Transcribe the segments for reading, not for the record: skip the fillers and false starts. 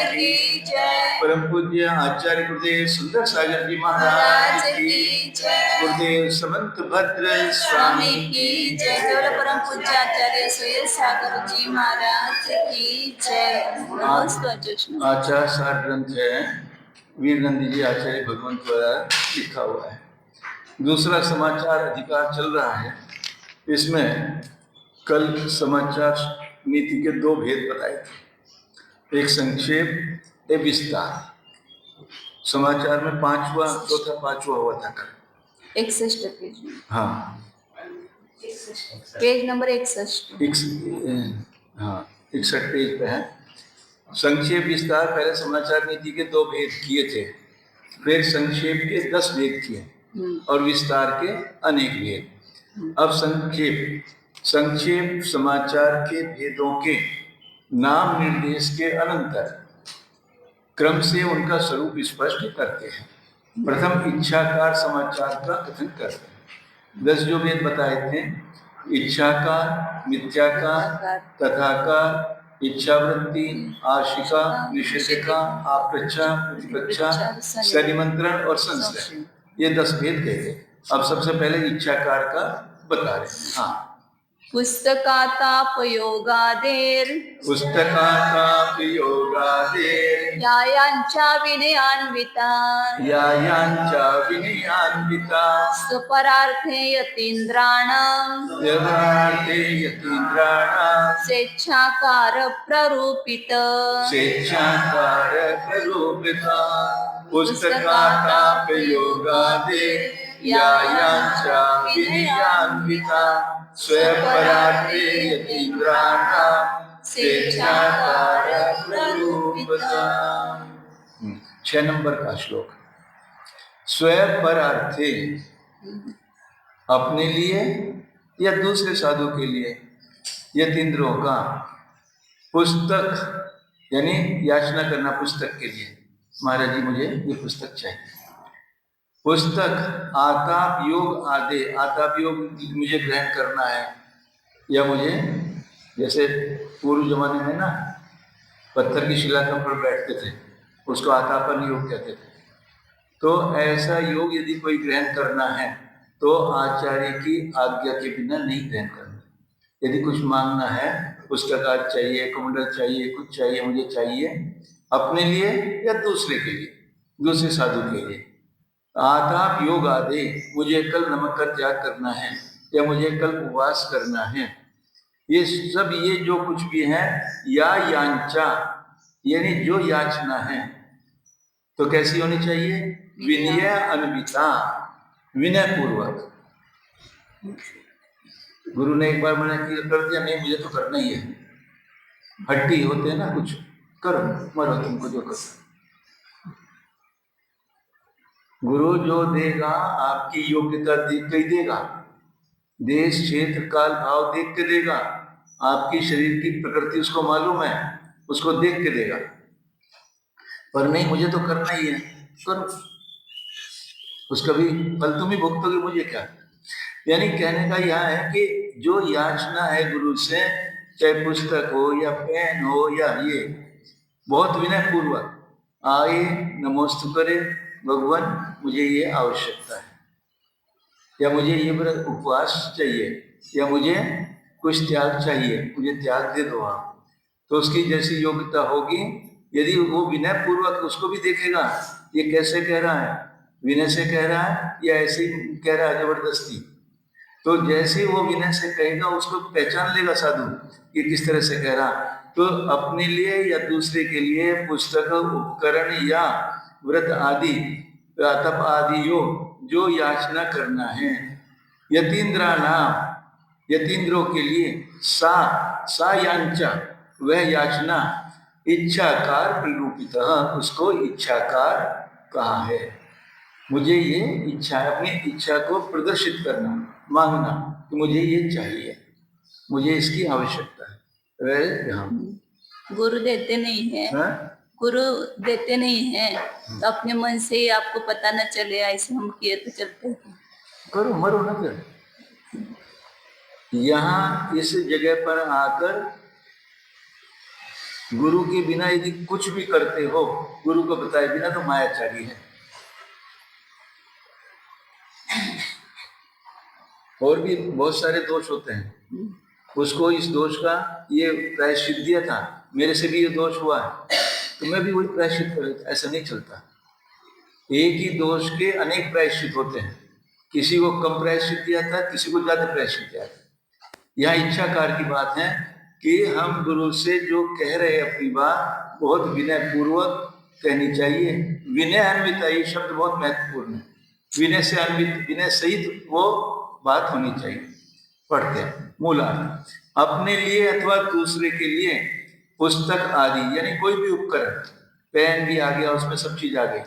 की जय। परम पूज्य आचार्य गुरुदेव सुंदर सागर जी महाराज की जय। गुरुदेव समंत भद्र स्वामी की जय। केवल परम पूज्य आचार्य सुयेर सागर जी महाराज की जय। आचार सार ग्रंथ है, वीर नंदी जी आचार्य भगवंत द्वारा लिखा हुआ है। दूसरा समाचार अधिकार चल रहा है। इसमें कल समाचार नीति के दो भेद बताए थे, एक संक्षेप एक विस्तार। समाचार में चौथा पांचवा हुआ था कल 61 पेज में। हाँ, पेज नंबर 61। हाँ 61 पेज पे है। संक्षेप विस्तार पहले समाचार नीति के दो भेद किए थे, फिर संक्षेप के 10 भेद किए और विस्तार के अनेक भेद। अब संक्षेप समाचार के भेदों के नाम निर्देश के अनंतर क्रम से उनका स्वरूप स्पष्ट करते हैं। प्रथम इच्छाकार समाचार का कथन करते हैं। 10 जो भेद बताए थे, इच्छाकार, मिथ्याकार, तथाकार, इच्छावृत्ति, आशिका, निषेधिका, आप्रच्छा, प्रतिप्रच्छा, सनिमंत्रण और संशय, ये 10 भेद कहे। अब सबसे पहले इच्छाकार का बता रहे हैं। हाँ, पुस्तकातापयोगादेर यायांचा विनयान्विता स्वपरार्थे यतीन्द्राणां स्वेच्छाकार प्ररूपित पुस्तकातापयोगादेर यायांचा विनयान्विता स्वपरार्थे यतीन्द्राणां स्वेच्छाकार प्ररूपित। 6 नंबर का श्लोक। स्वपरार्थे, अपने लिए या दूसरे साधु के लिए, यतीन्द्रों का, पुस्तक यानी याचना करना पुस्तक के लिए, महाराज जी मुझे ये पुस्तक चाहिए। पुस्तक, आताप योग आदि, आताप योग मुझे ग्रहण करना है, या मुझे, जैसे पूर्व जमाने में ना पत्थर की शिला पर बैठते थे, उसको आतापन योग कहते थे। तो ऐसा योग यदि कोई ग्रहण करना है तो आचार्य की आज्ञा के बिना नहीं ग्रहण करना। यदि कुछ मांगना है, पुस्तक आज चाहिए, कमंडल चाहिए, कुछ चाहिए, मुझे चाहिए, अपने लिए या दूसरे के लिए, दूसरे साधु के लिए, आताप योग आदि, मुझे कल नमक का त्याग करना है या मुझे कल उपवास करना है, ये सब, ये जो कुछ भी है, या यांचा यानी जो याचना है, तो कैसी होनी चाहिए? विनय अन्विता, विनय पूर्वक। गुरु ने एक बार मना कर दिया, नहीं मुझे तो करना ही है, हट्टी होते हैं ना कुछ, करो मरो तुमको जो करना। गुरु जो देगा आपकी योग्यता देख के देगा, देश क्षेत्र काल भाव देख के देगा, आपकी शरीर की प्रकृति उसको मालूम है, उसको देख के देगा। पर नहीं मुझे तो करना ही है, करो, उसका भी फल तुम ही भुगतोगे, मुझे क्या। यानी कहने का यह है कि जो याचना है गुरु से, चाहे पुस्तक हो या पेन हो या ये, बहुत विनय पूर्वक आए, नमोस्तु करे, भगवान मुझे ये आवश्यकता है, या मुझे ये व्रत उपवास चाहिए, या मुझे कुछ त्याग चाहिए, मुझे त्याग दे दो आप। तो उसकी जैसी योग्यता होगी, यदि वो विनय पूर्वक, उसको भी देखेगा ये कैसे कह रहा है, विनय से कह रहा है या ऐसे ही कह रहा है जबरदस्ती। तो जैसे वो विनय से कहेगा, उसको पहचान लेगा साधु कि किस तरह से कह रहा। तो अपने लिए या दूसरे के लिए पुस्तक, उपकरण या व्रत आदि, तप आदि जो याचना करना है, यतीन्द्राणाम, यतीन्द्रों के लिए, सा यांचा, वह याचना, इच्छाकार प्ररूपित, उसको इच्छाकार कहा है। मुझे ये इच्छा, अपनी इच्छा को प्रदर्शित करना, मांगना कि मुझे ये चाहिए, मुझे इसकी आवश्यकता है। गुरु देते नहीं है, गुरु देते नहीं है, तो अपने मन से ही आपको पता न चले, ऐसे हम किए तो चलते हैं। करो मरो न कर। यहाँ इस जगह पर आकर गुरु के बिना यदि कुछ भी करते हो, गुरु को बताए बिना, तो मायाचारी है। और भी बहुत सारे दोष होते हैं। उसको इस दोष का ये प्रायश्चित दिया था, मेरे से भी ये दोष हुआ है तो मैं भी वही प्रायश्चित कर लेता। ऐसा नहीं चलता। एक ही दोष के अनेक प्रायश्चित होते हैं। किसी को कम प्रायश्चित दिया था, किसी को ज्यादा प्रायश्चित दिया था। यह इच्छाकार की बात है कि हम गुरु से जो कह रहे हैं अपनी बात बहुत विनय पूर्वक कहनी चाहिए। विनय अन्वित, ये शब्द बहुत महत्वपूर्ण है। विनय से अन्वित, विनय सहित वो बात होनी चाहिए। पढ़ते हैं मूलार्थ। अपने लिए अथवा दूसरे के लिए पुस्तक आदि, यानी कोई भी उपकरण, पेन भी आ गया, उसमें सब चीज आ गई,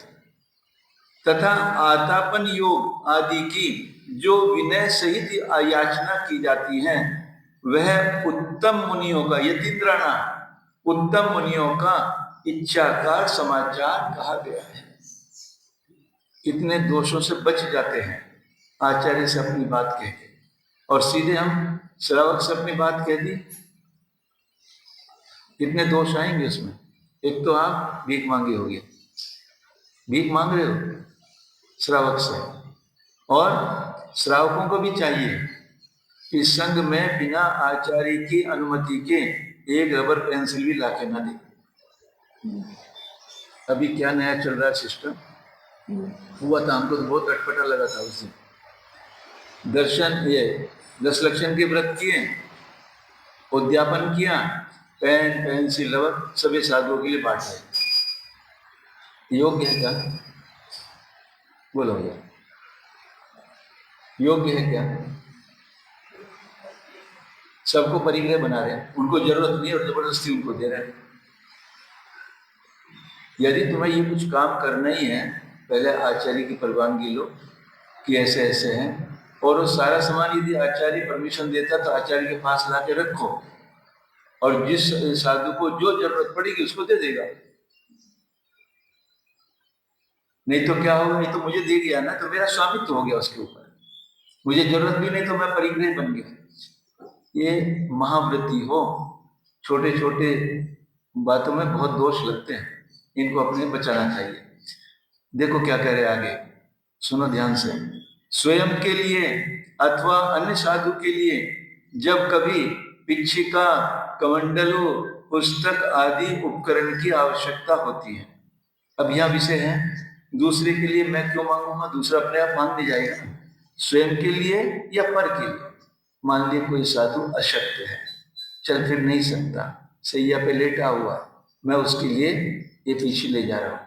तथा आतापन योग आदि की जो विनय सहित याचना की जाती है, वह उत्तम मुनियों का, यतीन्द्राणा, उत्तम मुनियों का इच्छाकार समाचार कहा गया है। कितने दोषों से बच जाते हैं आचार्य से अपनी बात कह के, और सीधे हम श्रावक से अपनी बात कह दी, कितने दोष आएंगे उसमें। एक तो आप भीख मांगे हो गए, भीख मांग रहे हो श्रावक से, और श्रावकों को भी चाहिए कि संघ में बिना आचार्य की अनुमति के एक रबर पेंसिल भी लाके ना दे। अभी क्या नया चल रहा है सिस्टम हुआ था, हमको तो बहुत अटपटा लगा था उस दिन। दर्शन, ये 10 लक्षण के व्रत किए, उद्यापन किया, पेन पेंसिल रबर सभी साधुओं के लिए बांट रहे। योग्य है क्या? बोलो भैया, योग्य है क्या? सबको परिग्रह बना रहे हैं, उनको जरूरत नहीं और जबरदस्ती उनको दे रहे हैं। यदि तुम्हें ये कुछ काम करना ही है, पहले आचार्य की परवानगी लो कि ऐसे ऐसे हैं, और वो सारा सामान यदि आचार्य परमिशन देता तो आचार्य के पास ला के रखो, और जिस साधु को जो जरूरत पड़ेगी उसको दे देगा। नहीं तो क्या होगा, नहीं तो मुझे दे दिया ना तो मेरा स्वामित्व हो गया उसके ऊपर, मुझे जरूरत भी नहीं तो मैं परिग्रह बन गया। ये महावृत्ति हो, छोटे छोटे बातों में बहुत दोष लगते हैं, इनको अपने बचाना चाहिए। देखो क्या कह रहे आगे, सुनो ध्यान से। स्वयं के लिए अथवा अन्य साधु के लिए जब कभी पिच्छिका, कमंडलू, पुस्तक आदि उपकरण की आवश्यकता होती है। अब यह विषय है, दूसरे के लिए मैं क्यों मांगूंगा, दूसरा अपने आप मांगने जाएगा। स्वयं के लिए या पर के लिए। मान लिया कोई साधु अशक्त है, चल फिर नहीं सकता, सैया पे लेटा हुआ, मैं उसके लिए ये पीछे ले जा रहा हूँ,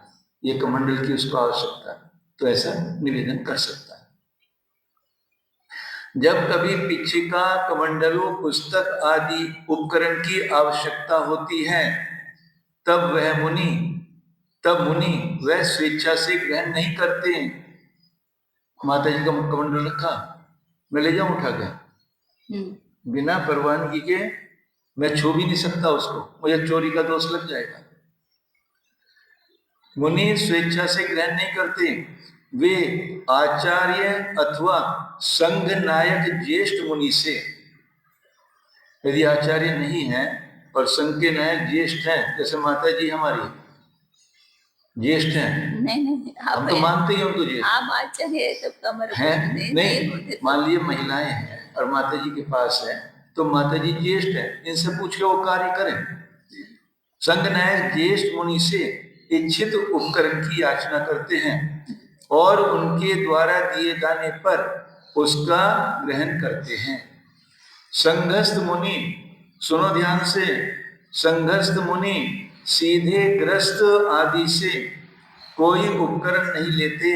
ये कमंडल की उसको आवश्यकता, तो ऐसा निवेदन कर सकता है। जब कभी पिच्छिका, कमंडलों, पुस्तक आदि उपकरण की आवश्यकता होती है, तब मुनि वह स्वेच्छा से ग्रहण नहीं करते। माता जी का कमंडल रखा, मैं ले जाऊं उठा के, बिना परवानगी के मैं छू भी नहीं सकता उसको, मुझे चोरी का दोष लग जाएगा। मुनि स्वेच्छा से ग्रहण नहीं करते, वे आचार्य अथवा संघ नायक ज्येष्ठ मुनि से, यदि आचार्य नहीं है और संघ के नायक ज्येष्ठ हैं, जैसे माता जी हमारी ज्येष्ठ हैं, नहीं हम तो मानते ही उनको ज्येष्ठ, आप आचार्य तो कमर हैं नहीं, मान लिए महिलाएं हैं और माता जी के पास है, तो माता जी ज्येष्ठ है, इनसे पूछ के वो कार्य करें। संघ नायक ज्येष्ठ मुनि से इच्छित उपकरण की याचना करते हैं और उनके द्वारा दिए जाने पर उसका ग्रहण करते हैं। संघस्थ मुनि, सुनो ध्यान से, संघस्थ मुनि सीधे ग्रस्त आदि से कोई उपकरण नहीं लेते।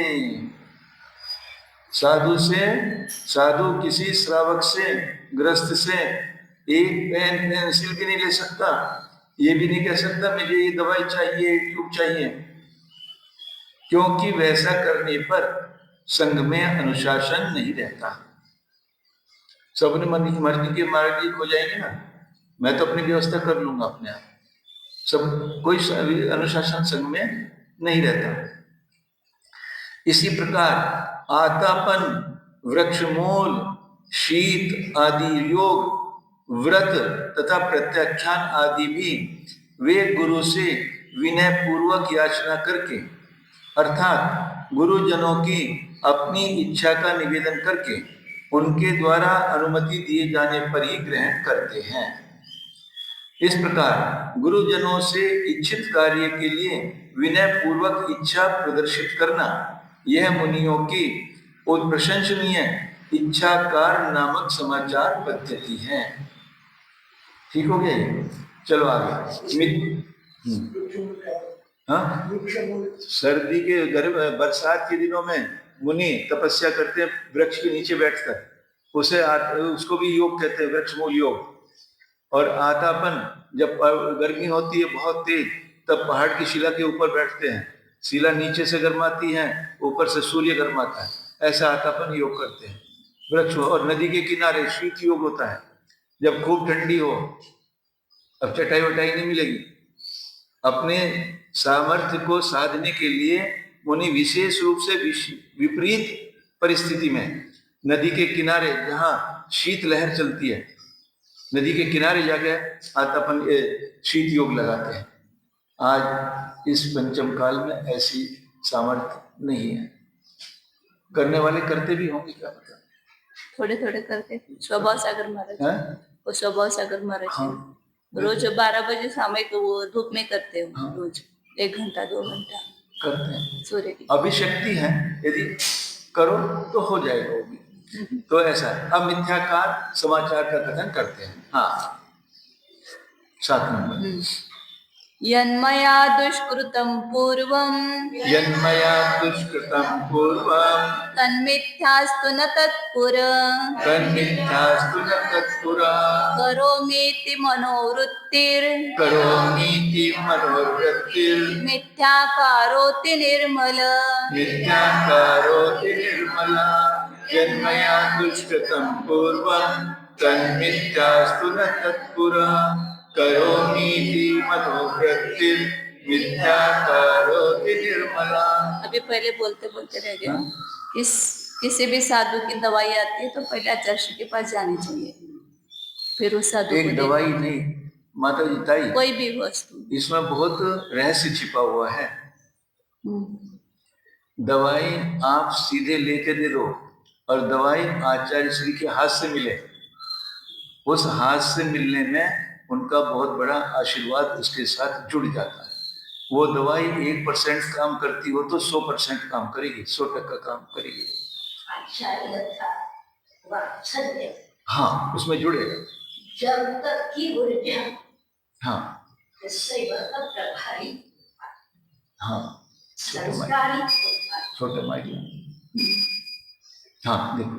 साधु किसी श्रावक से, ग्रस्त से एक पेन पेंसिल भी नहीं ले सकता, ये भी नहीं कह सकता मुझे ये दवाई चाहिए, ट्यूब चाहिए, क्योंकि वैसा करने पर संघ में अनुशासन नहीं रहता। सबने मर्जी के मार्ग हो जाएंगे ना, मैं तो अपनी व्यवस्था कर लूंगा अपने आप, सब कोई अनुशासन संघ में नहीं रहता। इसी प्रकार आतापन, वृक्षमूल, शीत आदि योग, व्रत तथा प्रत्याख्यान आदि भी वे गुरु से विनय पूर्वक याचना करके अर्थात गुरुजनों की अपनी इच्छा का निवेदन करके उनके द्वारा अनुमति दिए जाने पर ही ग्रहण करते हैं। इस प्रकार गुरुजनों से इच्छित कार्य के लिए विनय पूर्वक इच्छा प्रदर्शित करना यह मुनियों की प्रशंसनीय इच्छाकार नामक समाचार पद्धति है। ठीक हो गया ये? चलो आगे। हाँ, सर्दी के गर्म बरसात के दिनों में मुनि तपस्या करते हैं वृक्ष के नीचे बैठकर, उसको भी योग कहते हैं, वृक्ष मूल योग। और आतापन जब गर्मी होती है बहुत तेज, तब पहाड़ की शिला के ऊपर बैठते हैं, शिला नीचे से गर्माती है, ऊपर से सूर्य गर्माता है, ऐसा आतापन योग करते हैं वृक्ष। और नदी के किनारे शीत योग होता है, जब खूब ठंडी हो, अब चटाई वटाई नहीं मिलेगी, अपने सामर्थ्य को साधने के लिए मुनि विशेष रूप से विपरीत परिस्थिति में नदी के किनारे जहाँ शीत लहर चलती है, नदी के किनारे जाके आतापन शीत योग लगाते हैं। आज इस पंचम काल में ऐसी सामर्थ्य नहीं है, करने वाले करते भी होंगे, क्या पता, थोड़े थोड़े करके। स्वभाव सागर महाराज, वो स्वभाव सागर महाराज हाँ। रोज 12 बजे सामयिक वो धूप में करते हो, हाँ। रोज 1 घंटा 2 घंटा करते हैं। सूर्य की अभिशक्ति है, यदि करो तो हो जाएगा वो भी। तो ऐसा है। अब मिथ्याकार समाचार का कथन करते हैं। हाँ, 7 नंबर। यन्मया दुष्कृतं पूर्वं तन्मिथ्यास्तु न तत्पुरः करोमीति मनोवृत्तिर् मिथ्याकारोति निर्मल। यन्मया दुष्कृतं पूर्वं तन्मिथ्यास्तु न तत्पुरः करोमीति मनोवृत्तिर् मिथ्याकारोति निर्मला। अभी पहले बोलते बोलते रह गए। किसी भी साधु की दवाई आती है तो पहले आचार्य के पास जानी चाहिए, फिर उस साधु एक दवाई नहीं माता जी ताई, कोई भी वस्तु, इसमें बहुत रहस्य छिपा हुआ है। दवाई आप सीधे लेके दे दो, और दवाई आचार्य श्री के हाथ से मिले, उस हाथ से मिलने में उनका बहुत बड़ा आशीर्वाद उसके साथ जुड़ जाता है। वो दवाई 1% काम करती हो तो 100% काम करेगी, 100% काम करेगी। हाँ, उसमें जुड़ेगा। जब तक की ऊर्जा, हाँ हाँ, छोटे माइक। हाँ देखो,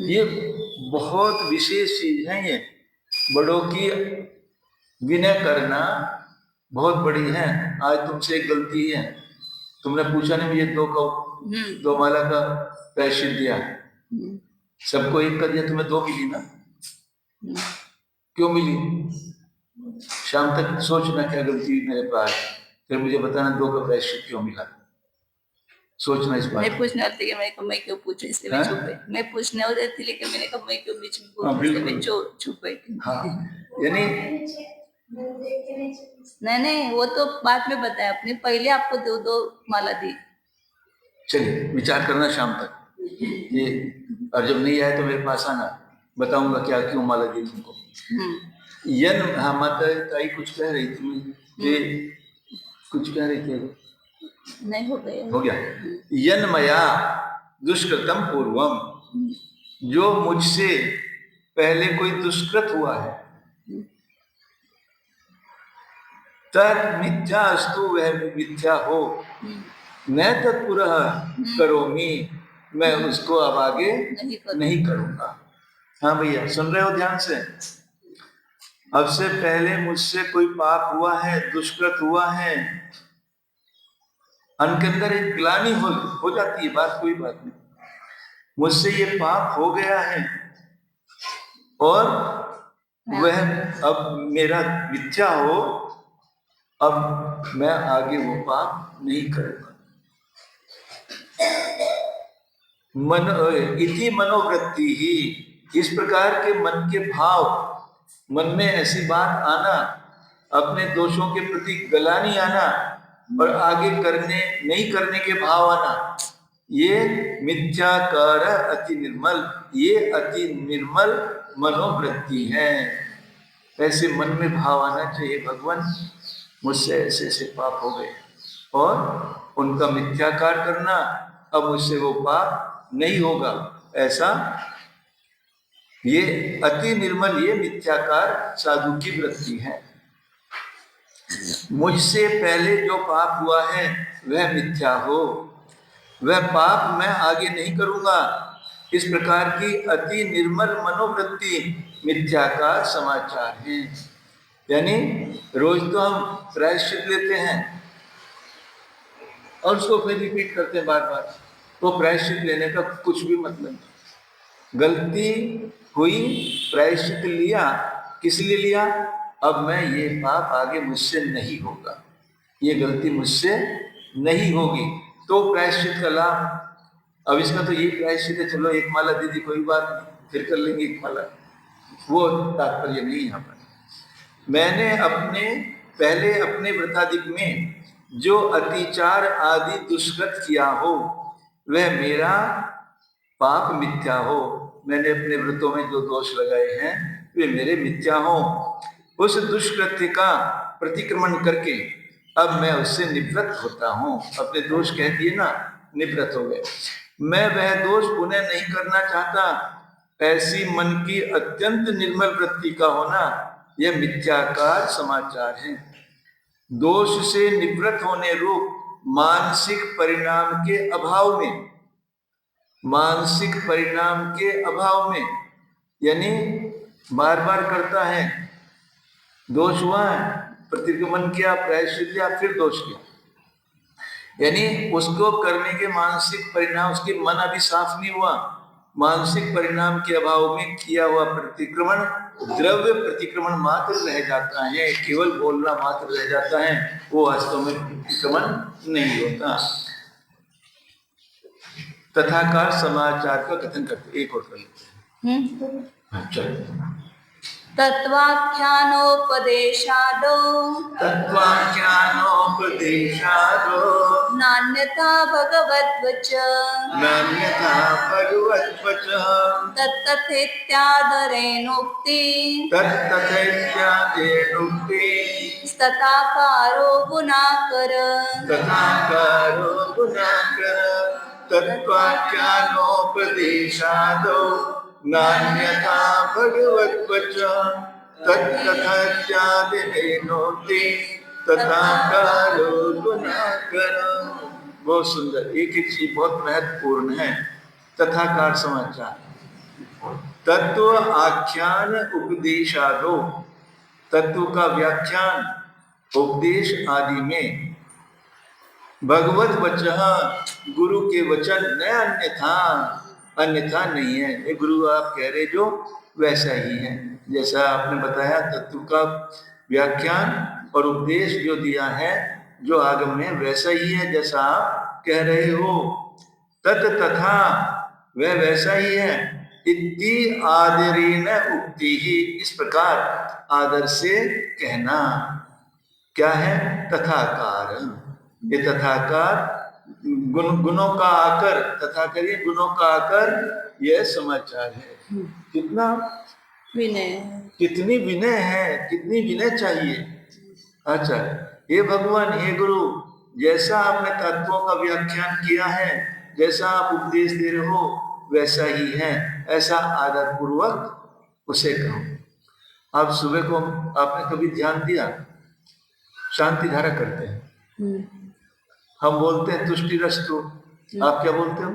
ये बहुत विशेष चीज है। ये बड़ों की विनय करना बहुत बड़ी है। आज तुमसे एक गलती है, तुमने पूछा नहीं, मुझे 2 माला का प्रायश्चित दिया, सबको 1 का दिया, तुम्हें 2 मिली ना? क्यों मिली? शाम तक सोचना क्या गलती मेरे पास, फिर मुझे बताना 2 का प्रायश्चित क्यों मिला। सोचना इस बात। मैं पूछने वाली थी कि मैं क्यों पूछूं, इसलिए मैं चुप गई। मैं पूछने वाली थी लेकिन मैंने कहा मैं क्यों बीच में पूछूं, इसलिए मैं चुप गई थी। हाँ, यानी नहीं, वो तो बाद में बताया आपने, पहले आपको 2 माला दी। चलिए विचार करना शाम तक ये, और जब नहीं आए तो मेरे पास आना, बताऊंगा क्या क्यों माला दी तुमको। हाँ, माता ताई कुछ कह रही थी, कुछ कह रही थी, नहीं हो गया। यन्मया दुष्कृतम पूर्वम, जो मुझसे पहले कोई दुष्कृत हुआ है, तद मिथ्या अस्तु, वह मिथ्या हो, न तत्पुरः करोमि, मैं उसको अब आगे नहीं करूंगा। हाँ भैया, सुन रहे हो ध्यान से? अब से पहले मुझसे कोई पाप हुआ है, दुष्कृत हुआ है, उनके अंदर एक ग्लानि हो जाती है, बात कोई बात नहीं, मुझसे ये पाप हो गया है और वह अब मेरा मिथ्या हो, अब मैं आगे वो पाप नहीं करूंगा। इति मनोवृत्ति ही, इस प्रकार के मन के भाव, मन में ऐसी बात आना, अपने दोषों के प्रति गला नहीं आना और आगे नहीं करने के भाव आना, ये मिथ्याकार अति निर्मल, ये अति निर्मल मनोवृत्ति है। ऐसे मन में भाव आना चाहिए, भगवान मुझसे ऐसे ऐसे पाप हो गए और उनका मिथ्याकार करना, अब मुझसे वो पाप नहीं होगा, ऐसा। ये अति निर्मल, ये मिथ्याकार साधु की वृत्ति है। मुझसे पहले जो पाप हुआ है वह मिथ्या हो, वह पाप मैं आगे नहीं करूंगा, इस प्रकार की अति निर्मल मनोवृत्ति मिथ्या का समाचार है। यानी रोज तो हम प्रायश्चित लेते हैं और उसको फिर रिपीट करते हैं बार बार, तो प्रायश्चित लेने का कुछ भी मतलब नहीं। गलती हुई, प्रायश्चित लिया, किस लिए लिया? अब मैं ये पाप आगे मुझसे नहीं होगा, ये गलती मुझसे नहीं होगी, तो प्रायश्चित का लाभ। अब इसका तो यही प्रायश्चित है, चलो एक माला दीदी कोई बात नहीं, फिर कर लेंगे एक माला, वो तात्पर्य नहीं यहाँ पर। मैंने पहले अपने व्रताधिक में जो अतिचार आदि दुष्कृत किया हो वह मेरा पाप मिथ्या हो, मैंने अपने व्रतों में जो दोष लगाए हैं वे मेरे मिथ्या हो, उस दुष्कृत्य का प्रतिक्रमण करके अब मैं उससे निवृत्त होता हूँ। अपने दोष कह दिए ना, निवृत्त हो गए। मैं वह दोष पुनः नहीं करना चाहता। ऐसी मन की अत्यंत निर्मल वृत्ति का होना यह मिथ्याकार समाचार है। दोष से निवृत्त होने रूप मानसिक परिणाम के अभाव में, मानसिक परिणाम के अभाव में, यानी बार बार करता है, दोष हुआ है, प्रतिक्रमण किया, प्रायश्चित किया, फिर दोष किया, यानी उसको करने के मानसिक परिणाम, उसकी मन अभी साफ नहीं हुआ, मानसिक परिणाम के अभाव में किया हुआ प्रतिक्रमण द्रव्य प्रतिक्रमण मात्र रह जाता है, केवल बोलना मात्र रह जाता है, वो वास्तव में प्रतिक्रमण नहीं होता। तथाकार समाचार का कथन करते, एक और कर लेते हैं। चलो। तत्वाख्यानोपदेशादो नान्यथा भगवद्वच तत्तथेत्यादरेणोक्ति तथाकारो गुणाकर तत्वाख्यानोपदेशादो नान्यथा भगवद्वच तत्तथेत्यादरेणोक्ति तथाकारो गुणाकर। बहुत सुंदर, एक एक चीज बहुत महत्वपूर्ण है। तथाकार समाचार, तत्व आख्यान उपदेशादो, तत्व का व्याख्यान उपदेश आदि में, भगवत वचन गुरु के वचन न अन्यथा, अन्यथा नहीं है। ये गुरु आप कह रहे जो वैसा ही है, जैसा आपने बताया तत्व का व्याख्यान और उपदेश जो दिया है जो आगम में, वैसा ही है जैसा आप कह रहे हो। तत् तथा, वह वैसा ही है। इति आदरेण उक्ति ही, इस प्रकार आदर से कहना। क्या है? तथाकार। ये तथाकार गुणों का आकर, तथा करिए गुणों का आकर, यह समाचार है। कितना विनय, कितनी विनय है, कितनी विनय चाहिए। अच्छा, हे भगवान, हे गुरु, जैसा आपने तत्वों का व्याख्यान किया है, जैसा आप उपदेश दे रहे हो वैसा ही है, ऐसा आदर पूर्वक उसे कहो। आप सुबह को आपने कभी ध्यान दिया, शांति धारा करते हैं, हम बोलते हैं तुष्टि रस्तु, आप क्या बोलते हो?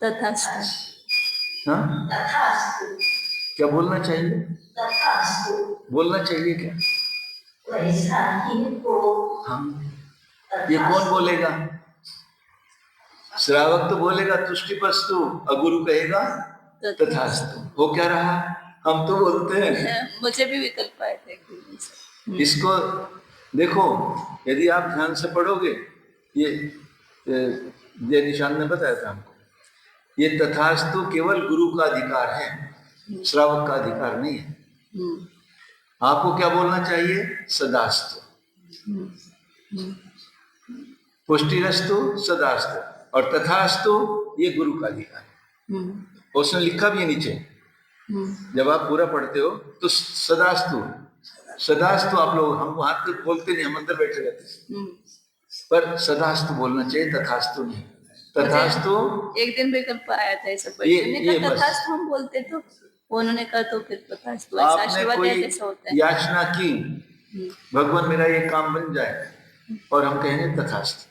तथास्तु। हाँ, क्या बोलना चाहिए? बोलना चाहिए क्या? हाँ, ये कौन बोलेगा? श्रावक तो बोलेगा तुष्टिपस्तु, और गुरु कहेगा तथास्तु। हो क्या रहा? हम तो बोलते हैं। मुझे भी विकल्प आए थे। इसको देखो, यदि आप ध्यान से पढ़ोगे, ये निशान ने बताया था हमको, ये तथास्तु केवल गुरु का अधिकार है, श्रावक का अधिकार नहीं है। आपको क्या बोलना चाहिए? सदास्तु, पुष्टिरस्तु, सदास्तु और तथास्तु ये गुरु का लिखा है। उसने लिखा भी है नीचे, जब आप पूरा पढ़ते हो तो सदास्तु, सदास्तु आप लोग, हम वहां तक बोलते नहीं, हम अंदर बैठे रहते, पर सदास्तु बोलना चाहिए, तथास्तु नहीं। तथास्तु एक दिन विकल्प आया था ऐसा, तथास्तु हम बोलते तो उन्होंने कहा तो फिर तथास्तु, ऐसा आपने आशीर्वाद कोई ऐसा होता है। याचना की, भगवान मेरा ये काम बन जाए, और हम कहेंगे तथास्तु,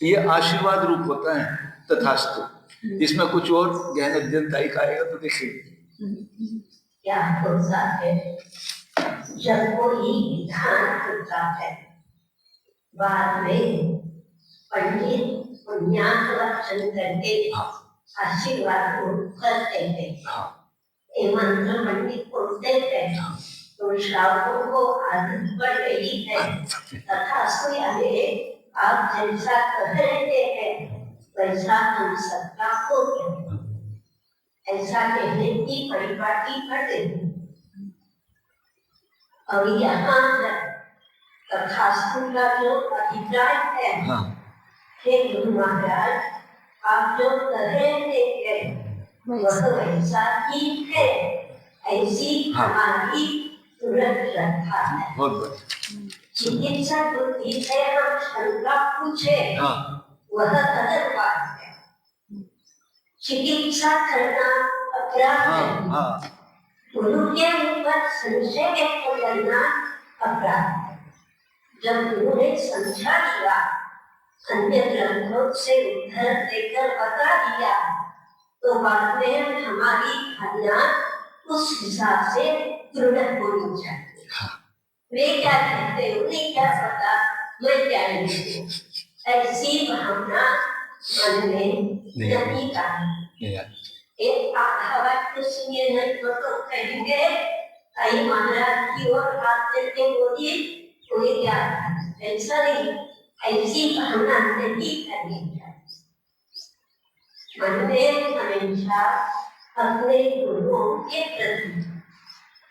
ये आशीर्वाद रूप होता है तथास्तु। इसमें कुछ और गहन जनताई का आएगा तो देखिए क्या होता है जब कोई विधान होता है, बाद में पंडित पुण्यात्म वचन करके आशीर्वाद करते हैं। ये मंत्र पंडित बोलते हैं तो श्रावकों को आदत पड़ गई है। तथास्तु यानी आप जैसा कह रहे हैं वैसा हम सबका हो गया, ऐसा कहने की परिपाटी कर देते। और यहाँ तथास्तु का जो अभिप्राय है, हे गुरु महाराज आप जो कह रहे हैं वह वैसा ही है, ऐसी हमारी तुरंत श्रद्धा है। चिकित्सा बुद्धि से हम शंका पूछे वह अलग बात है, चिकित्सा करना अपराध है, गुरु के ऊपर संशय व्यक्त करना अपराध है। जब गुरु ने समझा दिया, अन्य ग्रंथों से उद्धर देकर बता दिया, तो बाद में हमारी भावना उस हिसाब से दृढ़ होनी चाहिए। वे क्या कहते उन्हें क्या पता, मैं क्या नहीं, ऐसी भावना मन में नहीं करनी। एक आधा वाक्य सुनिए नहीं तो कहेंगे आई महाराज की ओर हाथ करके बोलिए उन्हें क्या, ऐसा नहीं, ऐसी भावना नहीं करनी चाहिए। मन में हमेशा अपने गुरुओं के प्रति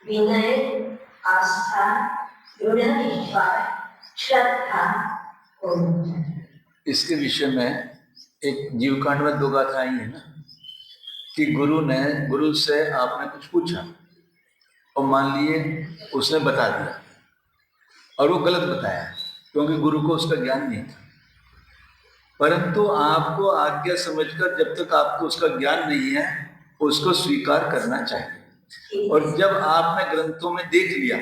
विनय, आस्था, दृढ़ विश्वास, श्रद्धा होनी चाहिए। इसके विषय में एक जीवकांड में 2 गाथाएं है ना, कि गुरु से आपने कुछ पूछा और मान लिए उसने बता दिया और वो गलत बताया क्योंकि गुरु को उसका ज्ञान नहीं था, परंतु आपको आज्ञा समझकर जब तक आपको उसका ज्ञान नहीं है उसको स्वीकार करना चाहिए। और जब आपने ग्रंथों में देख लिया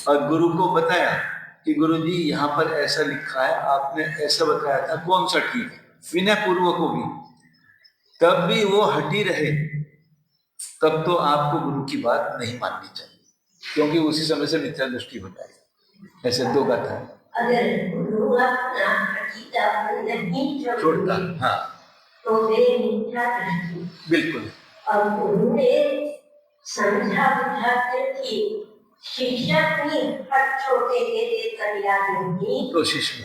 और गुरु को बताया कि गुरु जी यहाँ पर ऐसा लिखा है, आपने ऐसा बताया था, कौन सा ठीक है, विनय पूर्वक होगी, तब भी वो हटी रहे, तब तो आपको गुरु की बात नहीं माननी चाहिए, क्योंकि उसी समय से मिथ्या दृष्टि हो जाएगी। ऐसे 2 गाथा है। अगर गुरु अपना हकीकत नहीं छोड़ता, हाँ, तो वे मिथ्या दृष्टि, बिल्कुल। और गुरु ने समझा बुझा करके शिष्य अपनी हट छोटे के देकर याद नहीं तो शिष्य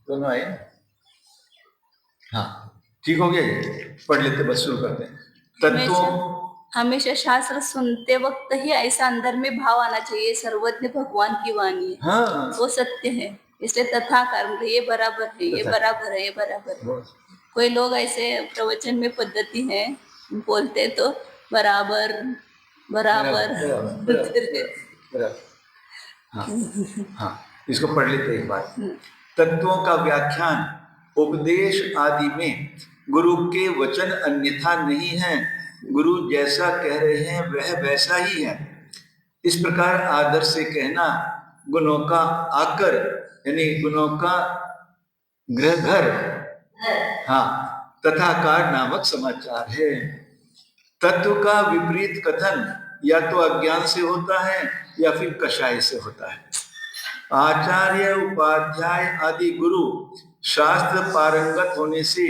दोनों आए। हाँ, ठीक हो गया, पढ़ लेते, बस शुरू करते हैं। हमेशा शास्त्र सुनते वक्त ही ऐसा अंदर में भाव आना चाहिए, सर्वज्ञ भगवान की वाणी है, हाँ, वो सत्य है, इसलिए तथाकार ये बराबर है, ये बराबर है, ये बराबर है। कोई लोग ऐसे प्रवचन में पद्धति है, बोलते तो बराबर बराबर, हाँ, हाँ, इसको पढ़ लेते एक बार। तत्वों का व्याख्यान उपदेश आदि में गुरु के वचन अन्यथा नहीं है, गुरु जैसा कह रहे हैं वह वैसा ही है। इस प्रकार आदर से कहना गुणों का आकर यानी गुणों का घर, हाँ, तथाकार नामक समाचार है। तत्व का विपरीत कथन या तो अज्ञान से होता है या फिर कषाय से होता है। आचार्य, उपाध्याय आदि गुरु शास्त्र पारंगत होने से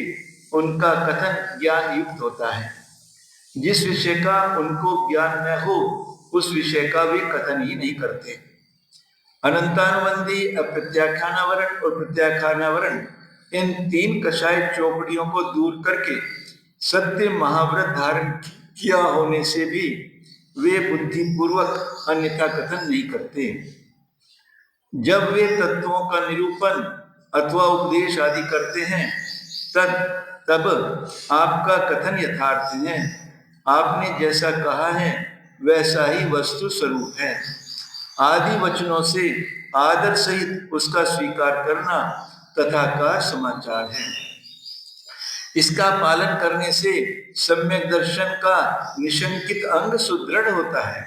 उनका कथन ज्ञान युक्त होता है। जिस विषय का उनको ज्ञान न हो उस विषय का भी कथन ही नहीं करते। अनंतानुबंधी, अप्रत्याख्यानावरण और प्रत्याख्यानावरण, इन 3 कषाय चौपड़ियों को दूर करके सत्य महाव्रत धारण किया होने से भी वे बुद्धिपूर्वक अन्यथा कथन नहीं करते। जब वे तत्वों का निरूपण अथवा उपदेश आदि करते हैं तब आपका कथन यथार्थ है। आपने जैसा कहा है वैसा ही वस्तु स्वरूप है। आदि वचनों से आदर सहित उसका स्वीकार करना तथा का समाचार है। इसका पालन करने से सम्यक दर्शन का निशंकित अंग सुदृढ़ होता है।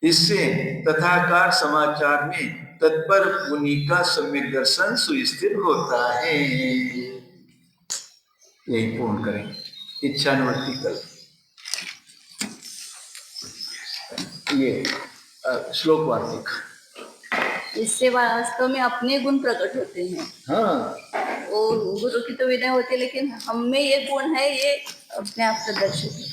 इससे तथाकार समाचार में तत्पर मुनि का सम्यक दर्शन सुस्थिर होता है। यही पूर्ण करें। इच्छानुवर्ती कल ये श्लोक वार्तिक। इससे वास्तव में अपने गुण प्रकट होते हैं। हाँ, वो गुरु की तो विनय होती है, लेकिन हम में ये गुण है, ये अपने आप प्रदर्शित है।